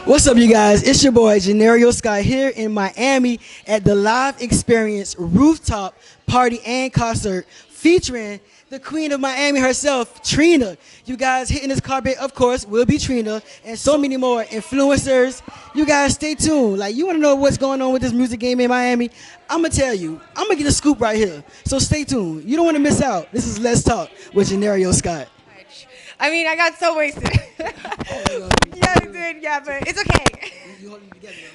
What's up, you guys? It's your boy Johneri'O here in Miami at the live experience Rooftop party and concert featuring the queen of Miami herself, Trina. You guys hitting this carpet, of course, will be Trina and so many more influencers. You guys stay tuned. Like, you want to know what's going on with this music game in Miami? I'm going to tell you. I'm going to get a scoop right here. So stay tuned. You don't want to miss out. This is Let's Talk with Johneri'O Scott. I mean, I got so wasted. Yeah, I did. Yeah, but it's okay.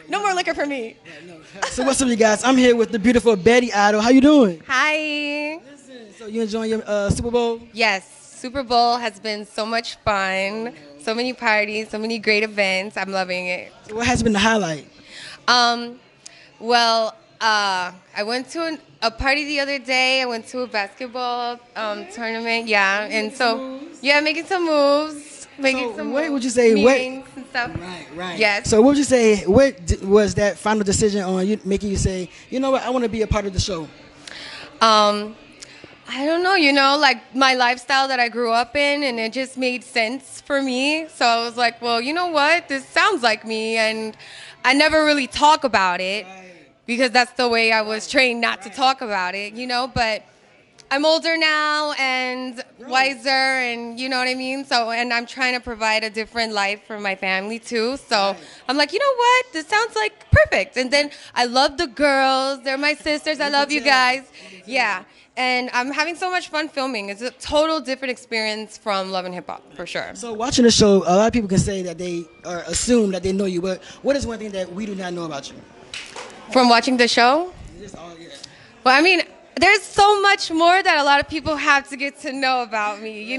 No more liquor for me. So what's up, you guys? I'm here with the beautiful Betty Idol. How you doing? Hi. Listen, so you enjoying your Super Bowl? Yes, Super Bowl has been so much fun. So many parties, so many great events. I'm loving it. So what has been the highlight? Well, I went to a party the other day. I went to a basketball tournament. Yeah, and so making some moves, what would you say? Meetings and stuff. Right. Yes. So what would you say? What was that final decision on you making you say, you know what, I want to be a part of the show? I don't know, like my lifestyle that I grew up in, and it just made sense for me. So I was like, well, you know what? This sounds like me, and I never really talk about it because that's the way I was trained not to talk about it, but I'm older now and wiser, and you know what I mean? So, and I'm trying to provide a different life for my family too. So I'm like, you know what? This sounds like perfect. And then I love the girls. They're my sisters. I love you guys. Yeah. And I'm having so much fun filming. It's a total different experience from Love and Hip Hop, for sure. So watching the show, a lot of people can say that they or assume that they know you, but what is one thing that we do not know about you? From watching the show? Well, I mean, there's so much more that a lot of people have to get to know about me,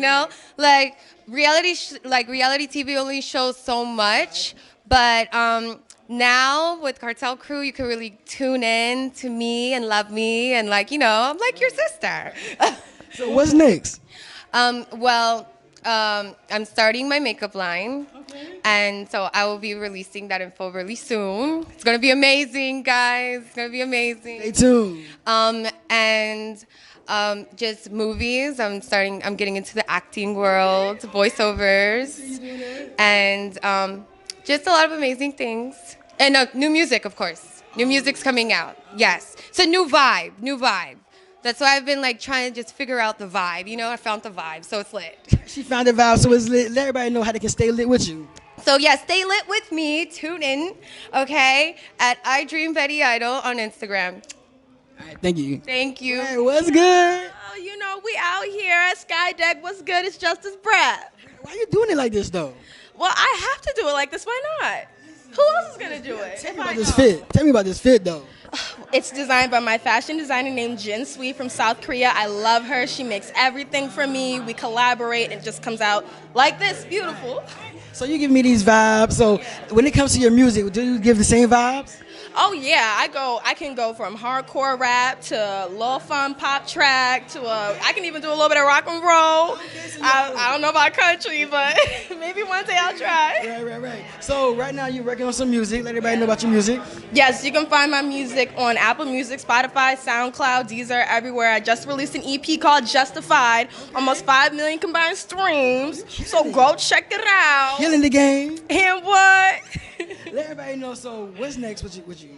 Like reality TV only shows so much, but now with Cartel Crew, you can really tune in to me and love me, and I'm like your sister. So what's next? I'm starting my makeup line, and so I will be releasing that info really soon. It's gonna be amazing, guys. It's gonna be amazing. Stay tuned. And just movies. I'm getting into the acting world, voiceovers, and just a lot of amazing things. And new music, of course. New music's coming out. Yes, it's a new vibe. That's why I've been trying to just figure out the vibe. I found the vibe, so it's lit. She found the vibe, so it's lit. Let everybody know how they can stay lit with you. So yeah, stay lit with me. Tune in, okay? At I Dream Betty Idol on Instagram. All right, thank you. Thank you. Hey, what's good? Oh, we out here at Sky Deck. What's good? It's Justice Brett. Why you doing it like this, though? Well, I have to do it like this. Why not? Who else is gonna do it? Tell me about this fit. Tell me about this fit, though. It's designed by my fashion designer named Jin Sui from South Korea. I love her. She makes everything for me. We collaborate, and it just comes out like this. Beautiful. So you give me these vibes. So when it comes to your music, do you give the same vibes? Oh yeah, I can go from hardcore rap to low fun pop track to I can even do a little bit of rock and roll. I don't know about country, but maybe one day I'll try. Right. So right now you're working on some music. Let everybody know about your music. Yes, you can find my music on Apple Music, Spotify, SoundCloud, Deezer, everywhere. I just released an EP called Justified, almost 5 million combined streams. So go check it out. Killing the game. And what? Let everybody know. So what's next with you?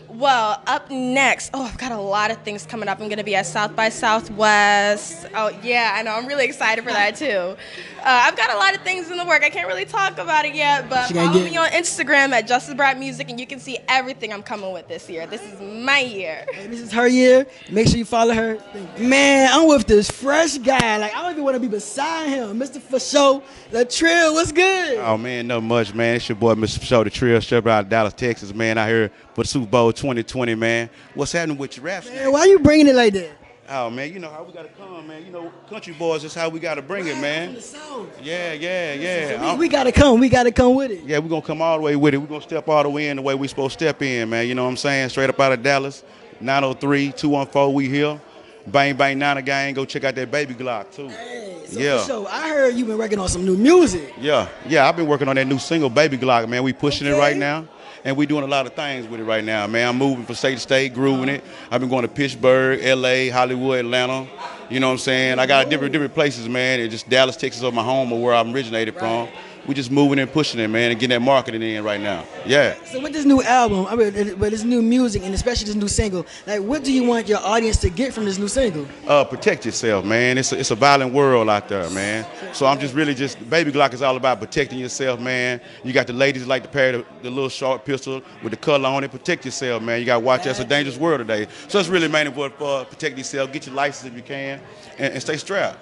Well, up next, I've got a lot of things coming up. I'm going to be at South by Southwest. Oh, yeah, I know. I'm really excited for that, too. I've got a lot of things in the work. I can't really talk about it yet, but follow me on Instagram at Justice Brett Music, and you can see everything I'm coming with this year. This is my year. Hey, this is her year. Make sure you follow her. Man, I'm with this fresh guy. I don't even want to be beside him. Mr. For Show, the Trill. What's good? Oh, man, not much, man. It's your boy, Mr. For Show, the Trill, straight out of Dallas, Texas, man. Out here for the Super Bowl 2020, man. What's happening with your raps? Man, why you bringing it like that? Oh, man, you know how we got to come, man. Country boys, that's how we got to bring it, man. From the South. Yeah. So we got to come. We got to come with it. Yeah, we're going to come all the way with it. We're going to step all the way in the way we supposed to step in, man. You know what I'm saying? Straight up out of Dallas, 903-214, we here. Bang, bang, Nana gang. Go check out that Baby Glock, too. Hey, Yeah. For sure. I heard you've been working on some new music. Yeah, I've been working on that new single, Baby Glock, man. We pushing it right now. And we're doing a lot of things with it right now, man. I'm moving from state to state, grooving it. I've been going to Pittsburgh, L.A., Hollywood, Atlanta. You know what I'm saying? I got different places, man. It's just Dallas, Texas, or my home, or where I'm originated from. we just moving and pushing it, man, and getting that marketing in right now. Yeah. So with this new album, with this new music, and especially this new single, like what do you want your audience to get from this new single? Protect yourself, man. It's a violent world out there, man. So I'm just Baby Glock is all about protecting yourself, man. You got the ladies that like to carry the little short pistol with the color on it. Protect yourself, man. You got to watch. It's a dangerous world today. So it's really main important for protect yourself. Get your license if you can, and stay strapped.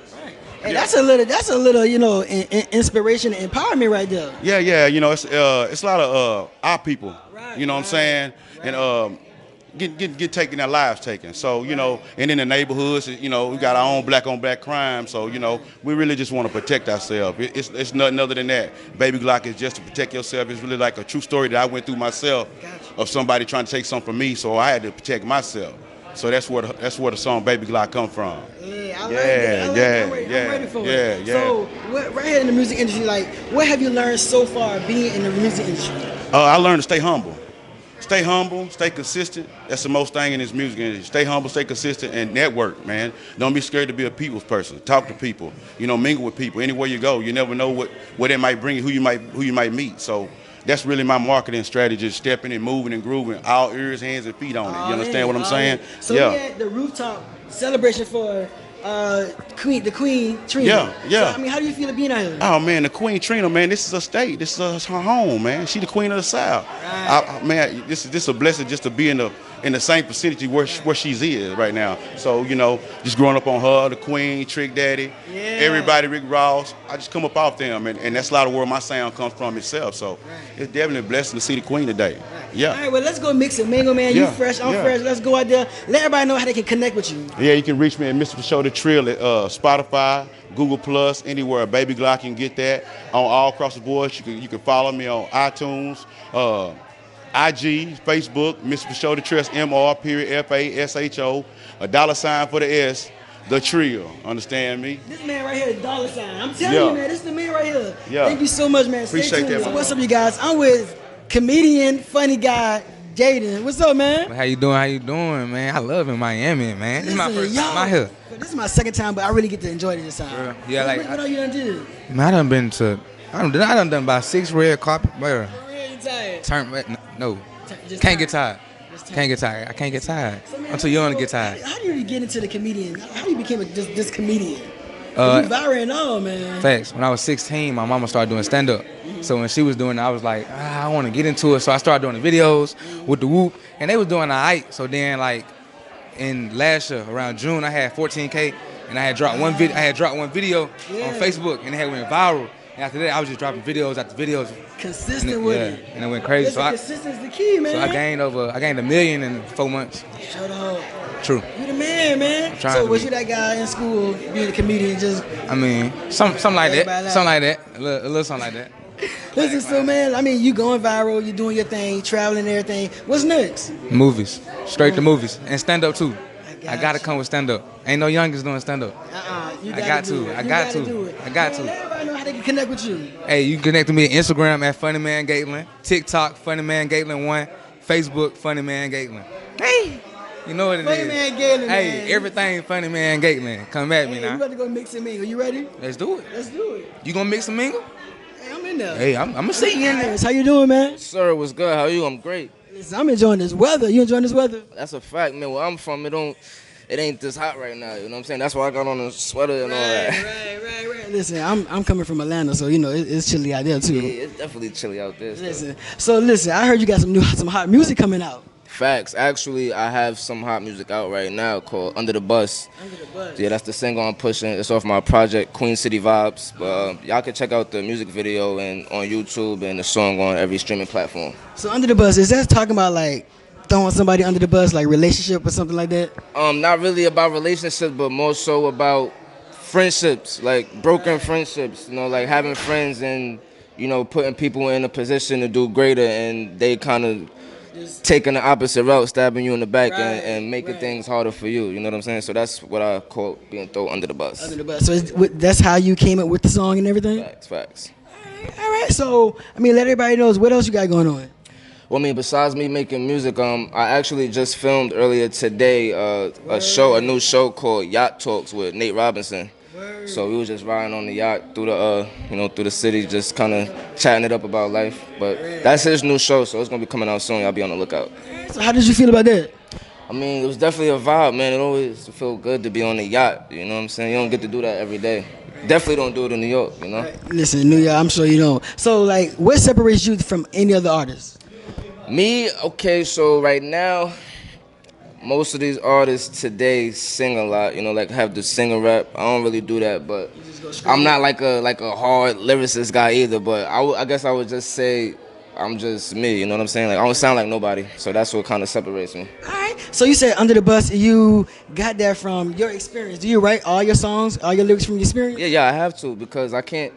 Hey, that's a little, you know, inspiration and empowerment right there. Yeah. You know, it's a lot of our people. You know what I'm saying? And get taking their lives taken. So, you know, and in the neighborhoods, you know, we got our own black on black crime. So, you know, we really just want to protect ourselves. It's nothing other than that. Baby Glock is just to protect yourself. It's really like a true story that I went through myself of somebody trying to take something from me. So I had to protect myself. So that's where the song Baby Glock come from. Yeah, I like that. I'm ready for it. So right here in the music industry, like, what have you learned so far being in the music industry? I learned to stay humble. Stay humble, stay consistent. That's the most thing in this music industry. Stay humble, stay consistent, and network, man. Don't be scared to be a people's person. Talk to people. You know, mingle with people. Anywhere you go, you never know what it might bring you, who you might meet. So that's really my marketing strategy, stepping and moving and grooving, all ears, hands, and feet on it. You understand what I'm saying? So we had the Rooftop celebration for the Queen Trina. Yeah. So, I mean, how do you feel being out here? Oh man, the Queen Trina, man, this is her state. This is her home, man. She the Queen of the South. Right. Man, this is a blessing just to be in the same vicinity where she's is right now. So, you know, just growing up on her, the Queen, Trick Daddy, everybody, Rick Ross, I just come up off them, and that's a lot of where my sound comes from itself. So it's definitely a blessing to see the Queen today. Yeah. All right, well, let's go mix it. Mango Man, you fresh, I'm fresh. Let's go out there. Let everybody know how they can connect with you. Yeah, you can reach me at Mr. For Show The Trill at Spotify, Google Plus, anywhere. Baby Glock, you can get that on all across the board. You can follow me on iTunes, IG, Facebook, Mr. For Show The Trill, MR.FASHO, $sign for the S, The Trill. Understand me? This man right here is $sign. I'm telling you, man, this is the man right here. Yeah. Thank you so much, man. Appreciate that, man. What's up, you guys? I'm with comedian, funny guy, Jaden. What's up, man? How you doing, man? I love in Miami, man. This is my first time out here. This is my second time, but I really get to enjoy it this time. Yeah, like what all you done did? Man, I done about 6 red carpet, bro. No. Can't get tired. I can't get tired. So, man, I'm too young to get tired. How do you get into the comedian? How do you become this comedian? You viral and all, man. Facts. When I was 16, my mama started doing stand-up. So when she was doing it, I was like, I want to get into it. So I started doing the videos with the Whoop, and they was doing all right. So then, like, in last year, around June, I had 14K, and I had dropped one video. On Facebook, and it had went viral. And after that, I was just dropping videos after videos. Consistent with it. And it went crazy. Consistency's the key, man. So I gained $1 million in 4 months. Shut up. True. You the man, man. So was you that guy in school being a comedian? Something like that. Something like that. A little something like that. Listen, so man, I mean, you going viral, you doing your thing, traveling and everything. What's next? Movies. Straight to movies. And stand-up, too. I gotta come with stand-up. Ain't no youngest doing stand-up. I got to. Let everybody know how they can connect with you. Hey, you can connect with me on Instagram at Funny Man Gatelin, TikTok Funny Man Gatelin 1, Facebook Funny Man Gatelin. Hey, you know what it is. Funny Man Gatelin. Hey, man. Everything Funny Man Gatelin. Come at me now. You about to go mix and mingle? You ready? Let's do it. Let's do it. You gonna mix and mingle? Hey, I'm in there. Hey, I'm gonna see you in there. How you doing, man? Sir, what's good? How are you? I'm great. Listen, I'm enjoying this weather. You enjoying this weather? That's a fact, man. Where I'm from, it ain't this hot right now. You know what I'm saying? That's why I got on a sweater and all that. Right. Listen, I'm coming from Atlanta, so you know it's chilly out there too. Yeah, it's definitely chilly out there. Listen, I heard you got some hot music coming out. Facts. Actually, I have some hot music out right now called Under the Bus. Under the Bus. Yeah, that's the single I'm pushing. It's off my project Queen City Vibes. But y'all can check out the music video and on YouTube and the song on every streaming platform. So Under the Bus, is that talking about like throwing somebody under the bus, like relationship or something like that? Not really about relationships, but more so about friendships, like broken friendships. You know, like having friends and, you know, putting people in a position to do greater, and they kind of taking the opposite route, stabbing you in the back and making things harder for you. You know what I'm saying? So that's what I call being thrown under the bus. Under the bus. So that's how you came up with the song and everything? Facts. All right. So, I mean, let everybody know what else you got going on. Well, I mean, besides me making music, I actually just filmed earlier today a new show called Yacht Talks with Nate Robinson. So we was just riding on the yacht through the through the city, just kind of chatting it up about life. But that's his new show, so it's gonna be coming out soon. Y'all be on the lookout. So how did you feel about that? I mean, it was definitely a vibe, man. It always feel good to be on the yacht. You know what I'm saying? You don't get to do that every day. Definitely don't do it in New York, you know? Listen, New York, I'm sure you don't. So, like, what separates you from any other artist? Me, okay, so right now, most of these artists today sing a lot, you know, like have the singer rap. I don't really do that, but I'm not like a hard lyricist guy either, but I guess I would just say I'm just me, you know what I'm saying? Like, I don't sound like nobody, so that's what kind of separates me. All right. So you said Under the Bus, you got that from your experience. Do you write all your songs, all your lyrics from your experience? Yeah, I have to, because I can't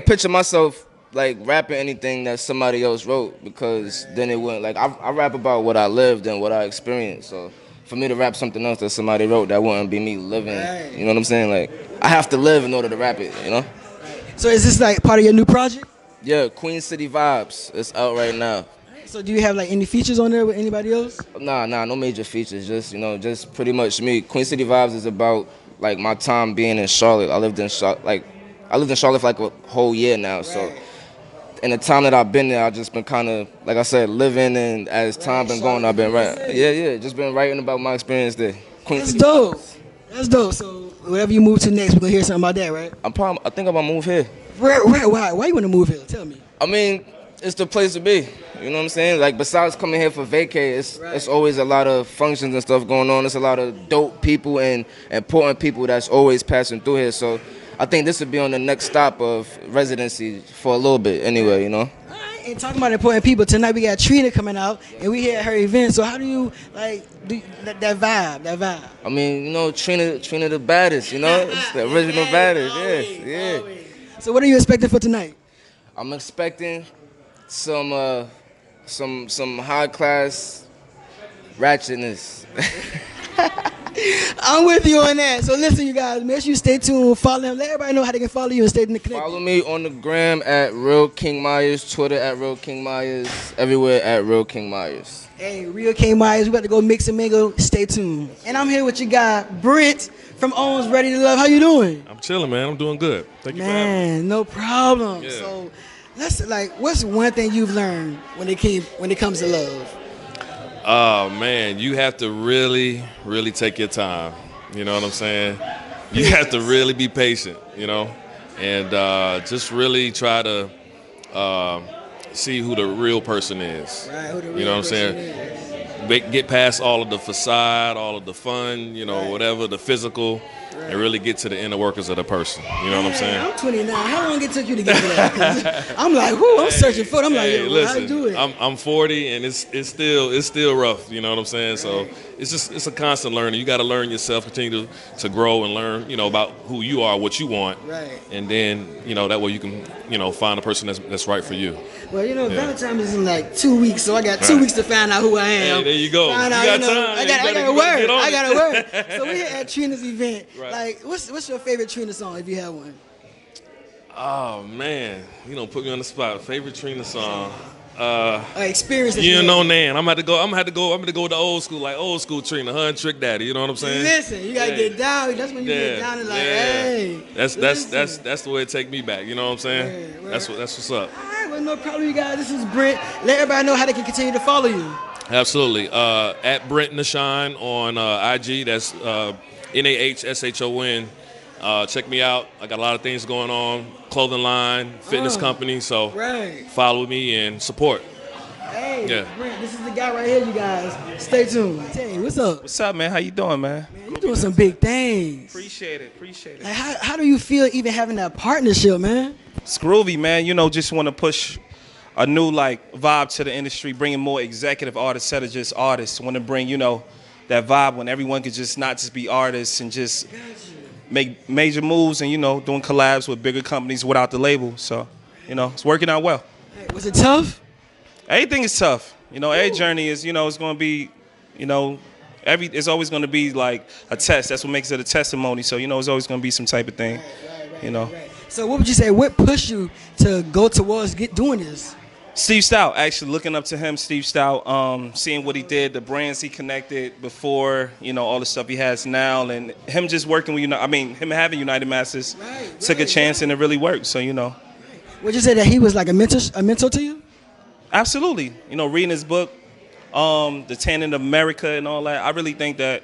picture myself like rapping anything that somebody else wrote, because then it wouldn't, like, I rap about what I lived and what I experienced, so for me to rap something else that somebody wrote, that wouldn't be me living, you know what I'm saying? Like, I have to live in order to rap it, you know? So is this like part of your new project? Yeah, Queen City Vibes, it's out right now. So do you have like any features on there with anybody else? Nah, no major features, just pretty much me. Queen City Vibes is about like my time being in Charlotte. I lived in Charlotte for like a whole year now, so in the time that I've been there, I've just been kind of, like I said, living, and as time been going, I've been just been writing about my experience there. That's dope. That's dope. So wherever you move to next, we're gonna hear something about that, right? I think I'm gonna move here. Why you wanna move here? Tell me. I mean, it's the place to be. You know what I'm saying? Like, besides coming here for vacay, it's always a lot of functions and stuff going on. There's a lot of dope people and important people that's always passing through here. So I think this would be on the next stop of residency for a little bit anyway, you know? All right, and talking about important people, tonight we got Trina coming out, and we here at her event. So how do you, like, do that vibe? I mean, you know, Trina the baddest, you know? It's the original baddest, yeah. So what are you expecting for tonight? I'm expecting some high class ratchetness. I'm with you on that. So listen, you guys, make sure you stay tuned, follow him, let everybody know how they can follow you and stay in the connect. Follow me on the gram at Real King Myers, Twitter at Real King Myers, everywhere at Real King Myers. Hey, Real King Myers, we about to go mix and mingle. Stay tuned. And I'm here with your guy, Brent from Owens Ready to Love. How you doing? I'm chilling, man. I'm doing good. Thank you for having me. Man, no problem. Yeah. So what's one thing you've learned when it comes to love? Oh, man, you have to really, really take your time. You know what I'm saying? You have to really be patient, you know, and just really try to see who the real person is. Right, who the real you know what I'm person saying? Get past all of the facade, all of the fun, you know, whatever, the physical, and really get to the inner workings of the person. You know what I'm saying? I'm 29. How long it took you to get to that? 'Cause I'm like, I'm searching for it. I'm like, yo, listen, how to do it? I'm 40, and it's still rough. You know what I'm saying? So it's a constant learning. You got to learn yourself, continue to grow and learn, you know, about who you are, what you want, and then, you know, that way you can, you know, find a person that's right for you. Well, you know, Valentine's is in like 2 weeks, so I got 2 weeks to find out who I am. Hey, there you go. Find out, you got time. I got to work. it. So we're here at Trina's event. Right. Like, what's your favorite Trina song if you have one? Oh man, you don't put me on the spot. Favorite Trina song? Experience. You know, Nan. I'm gonna have to go with the old school Trina, her and Trick Daddy. You know what I'm saying? Listen, you gotta get down. That's when you get down and like, hey. That's the way it take me back. You know what I'm saying? Right. That's what's up. All right, well, no problem, you guys. This is Brent. Let everybody know how they can continue to follow you. Absolutely. At Brent Nashon on IG. That's NAHSHON. Check me out. I got a lot of things going on. Clothing line, fitness company. So follow me and support. Hey, Brent, this is the guy right here, you guys. Stay tuned. Hey, what's up? What's up, man? How you doing, man? Man, you're doing some big things. Appreciate it. Like, how do you feel even having that partnership, man? It's groovy, man. You know, just want to push a new vibe to the industry, bringing more executive artists instead of just artists. Want to bring, you know, that vibe when everyone could just not just be artists and just make major moves and, you know, doing collabs with bigger companies without the label. So, you know, it's working out well. Hey, was it tough? Everything is tough. You know, every journey is, you know, it's going to be, you know, it's always going to be like a test. That's what makes it a testimony. So, you know, it's always going to be some type of thing, you know. So what would you say, what pushed you to go towards doing this? Steve Stout, actually looking up to him, Steve Stout, seeing what he did, the brands he connected before, all the stuff he has now, and him just working with him having United Masters took a chance and it really worked. So Would you say that he was like a mentor to you? Absolutely. Reading his book, The Tanning of America and all that, I really think that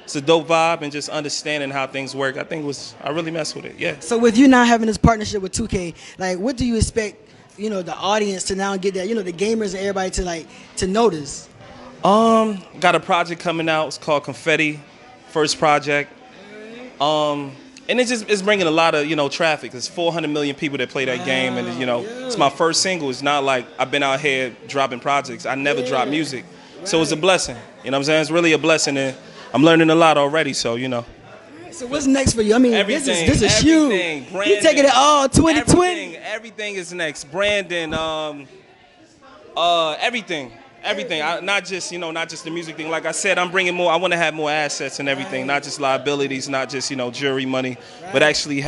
it's a dope vibe, and just understanding how things work. I really messed with it. Yeah. So with you now having this partnership with 2K, like what do you expect? The audience to now get that, the gamers and everybody to notice. Got a project coming out. It's called Confetti, first project. And it's bringing a lot of traffic. There's 400 million people that play that game, and it's my first single. It's not like I've been out here dropping projects. I never drop music, so it's a blessing. You know what I'm saying? It's really a blessing, and I'm learning a lot already. So So what's next for you? I mean, this is huge. Branding, you taking it all 2020. Everything is next. Branding, everything. Not just the music thing. Like I said, I'm bringing more. I want to have more assets and everything, not just liabilities, not just jury money, but actually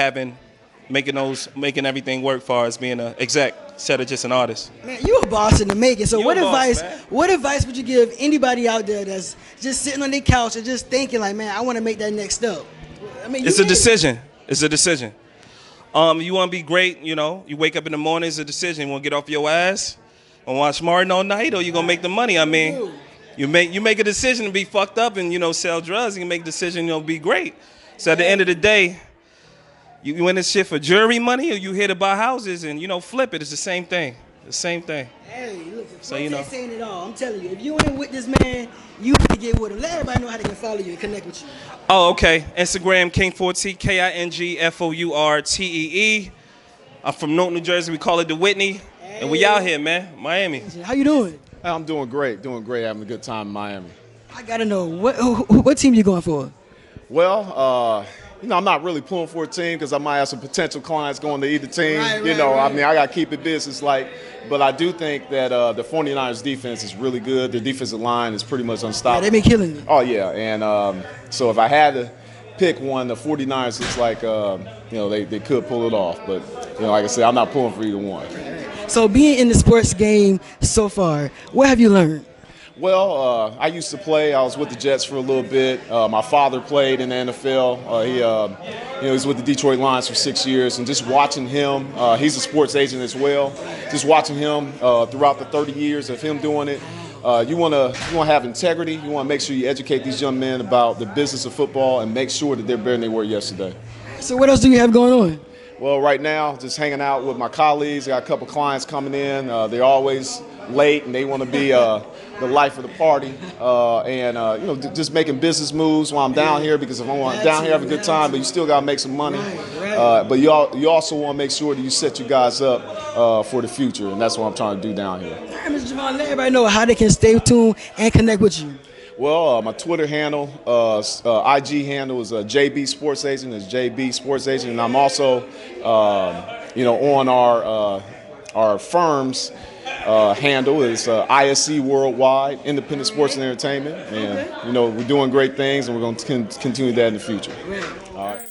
making everything work for as being an exec instead of just an artist. Man, you a boss in the making. So what advice would you give anybody out there that's just sitting on their couch and just thinking like, man, I want to make that next step? I mean, it's a decision. It's a decision. You want to be great, you wake up in the morning, it's a decision. You want to get off your ass and watch Martin all night, or you going to make the money? I mean, you make a decision to be fucked up and, sell drugs. You can make a decision, be great. So at the end of the day, you in this shit for jury money, or you here to buy houses and, flip it. It's the same thing. The same thing. Hey, look, so, saying it all. I'm telling you, if you ain't with this man, you need to get with him. Let everybody know how they can follow you and connect with you. Oh, okay. Instagram, King4T, KINGFOURTEE. I'm from Norton, New Jersey. We call it the Whitney. Hey. And we out here, man. Miami. How you doing? I'm doing great. Having a good time in Miami. I got to know, what team you going for? Well, I'm not really pulling for a team because I might have some potential clients going to either team. Right, I mean, I got to keep it business but I do think that the 49ers defense is really good. Their defensive line is pretty much unstoppable. Yeah, they've been killing it. Oh, yeah. And so if I had to pick one, the 49ers, it's like, they could pull it off. But, like I said, I'm not pulling for either one. So being in the sports game so far, what have you learned? Well, I used to play. I was with the Jets for a little bit. My father played in the NFL. He was with the Detroit Lions for 6 years, and just watching him, he's a sports agent as well. Just watching him throughout the 30 years of him doing it, you want to have integrity. You want to make sure you educate these young men about the business of football and make sure that they're better than they were yesterday. So what else do you have going on? Well, right now, just hanging out with my colleagues. I got a couple clients coming in. They're always late, and they want to be the life of the party. Just making business moves while I'm down here, because if I'm down here having a good time, but you still got to make some money. But you also want to make sure that you set you guys up for the future, and that's what I'm trying to do down here. Mr. Javon, let everybody know how they can stay tuned and connect with you. Well, my Twitter handle, IG handle is JB Sports Agent. It's JB Sports Agent, and I'm also, on our firm's handle is ISC Worldwide, Independent Sports and Entertainment, and we're doing great things, and we're going to continue that in the future. All right.